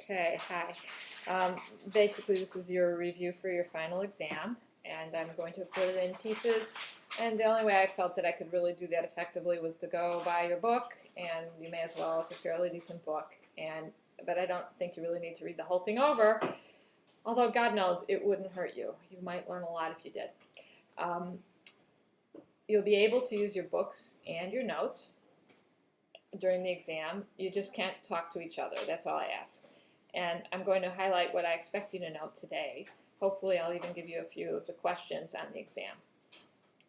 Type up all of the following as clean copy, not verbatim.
Okay, hi. Basically, this is your review for your final exam, and I'm going to put it in pieces. And the only way I felt that I could really do that effectively was to go buy your book, and you may as well. It's a fairly decent book, but I don't think you really need to read the whole thing over. Although God knows it wouldn't hurt you. You might learn a lot if you did. Um, you'll be able to use your books and your notes during the exam. You just can't talk to each other. That's all I ask. And I'm going to highlight what I expect you to know today. Hopefully, I'll even give you a few of the questions on the exam.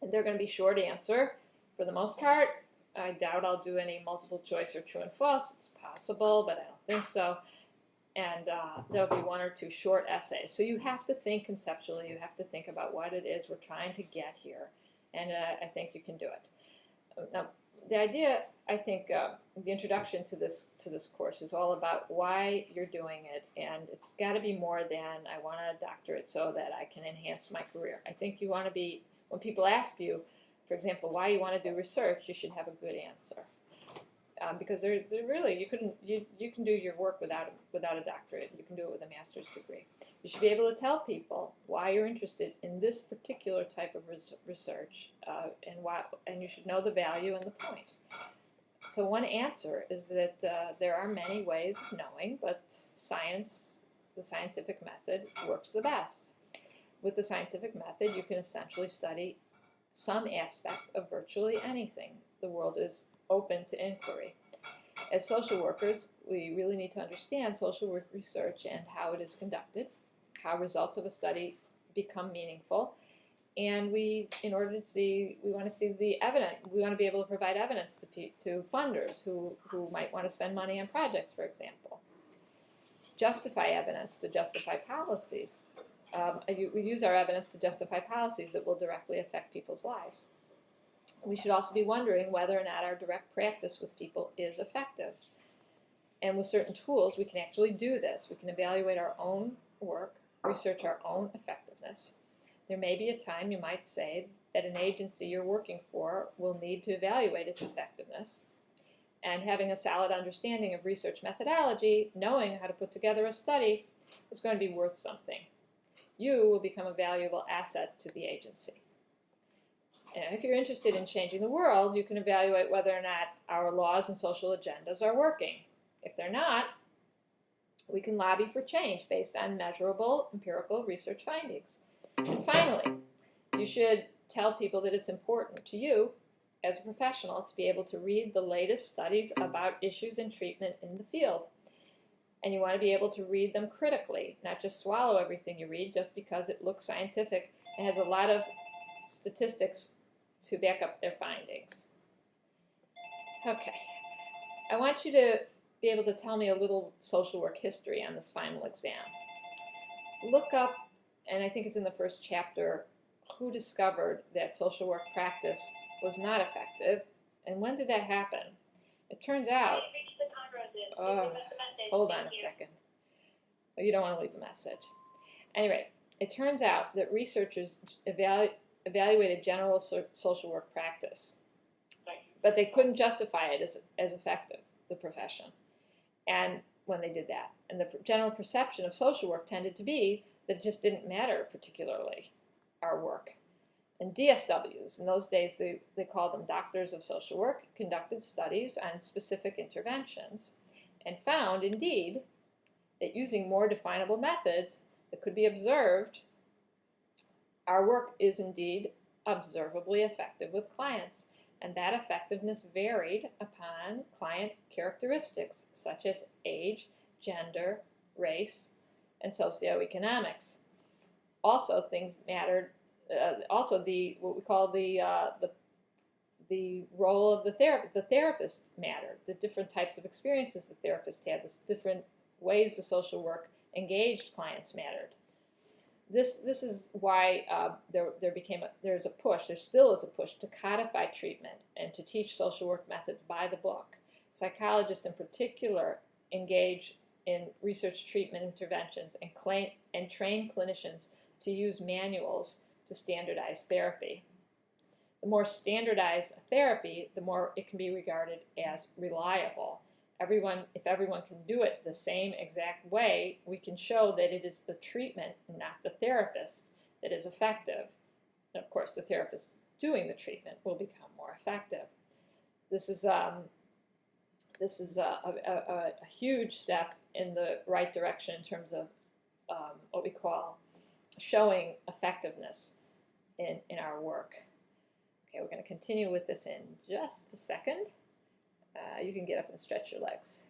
And they're going to be short answer for the most part. I doubt I'll do any multiple choice or true and false. It's possible, but I don't think so. And there'll be one or two short essays. So you have to think conceptually. You have to think about what it is we're trying to get here. And I think you can do it. Now, the idea, I think, the introduction to this course is all about why you're doing it, and it's got to be more than I want a doctorate so that I can enhance my career. I think you want to be, when people ask you, for example, why you want to do research, you should have a good answer, because they're really you can do your work without a doctorate. You can do it with a master's degree. You should be able to tell people why you're interested in this particular type of research, and you should know the value and the point. So one answer is that there are many ways of knowing, but science, the scientific method, works the best. With the scientific method, you can essentially study some aspect of virtually anything. The world is open to inquiry. As social workers, we really need to understand social work research and how it is conducted, how results of a study become meaningful, and in order to see, we want to see the evidence. We want to be able to provide evidence to funders who might want to spend money on projects, for example. Justify evidence to justify policies. We use our evidence to justify policies that will directly affect people's lives. We should also be wondering whether or not our direct practice with people is effective. And with certain tools, we can actually do this. We can evaluate our own work, research our own effectiveness. There may be a time, you might say, that an agency you're working for will need to evaluate its effectiveness. And having a solid understanding of research methodology, knowing how to put together a study, is going to be worth something. You will become a valuable asset to the agency. And if you're interested in changing the world, you can evaluate whether or not our laws and social agendas are working. If they're not, we can lobby for change based on measurable empirical research findings. And finally, you should tell people that it's important to you as a professional to be able to read the latest studies about issues and treatment in the field. And you want to be able to read them critically, not just swallow everything you read just because it looks scientific and has a lot of statistics to back up their findings. Okay, I want you to be able to tell me a little social work history on this final exam. Look up, and I think it's in the first chapter, who discovered that social work practice was not effective, and when did that happen? It turns out, hold on a second. Oh, you don't want to leave a message. Anyway, it turns out that researchers evaluated general social work practice, but they couldn't justify it as effective, the profession, and when they did that. And the general perception of social work tended to be that it just didn't matter particularly, our work. And DSWs, in those days they called them doctors of social work, conducted studies on specific interventions and found, indeed, that using more definable methods that could be observed, our work is indeed observably effective with clients. And that effectiveness varied upon client characteristics such as age, gender, race, and socioeconomics. Also, things mattered. Also, what we call the role of the therapist. The therapist mattered. The different types of experiences the therapist had. The different ways the social work engaged clients mattered. This is why there's a push. There still is a push to codify treatment and to teach social work methods by the book. Psychologists in particular engage in research treatment interventions and train clinicians to use manuals to standardize therapy. The more standardized a therapy, the more it can be regarded as reliable. if everyone can do it the same exact way, we can show that it is the treatment, not the therapist, that is effective. And of course, the therapist doing the treatment will become more effective. This is a huge step in the right direction in terms of what we call showing effectiveness in our work. Okay, we're going to continue with this in just a second. You can get up and stretch your legs.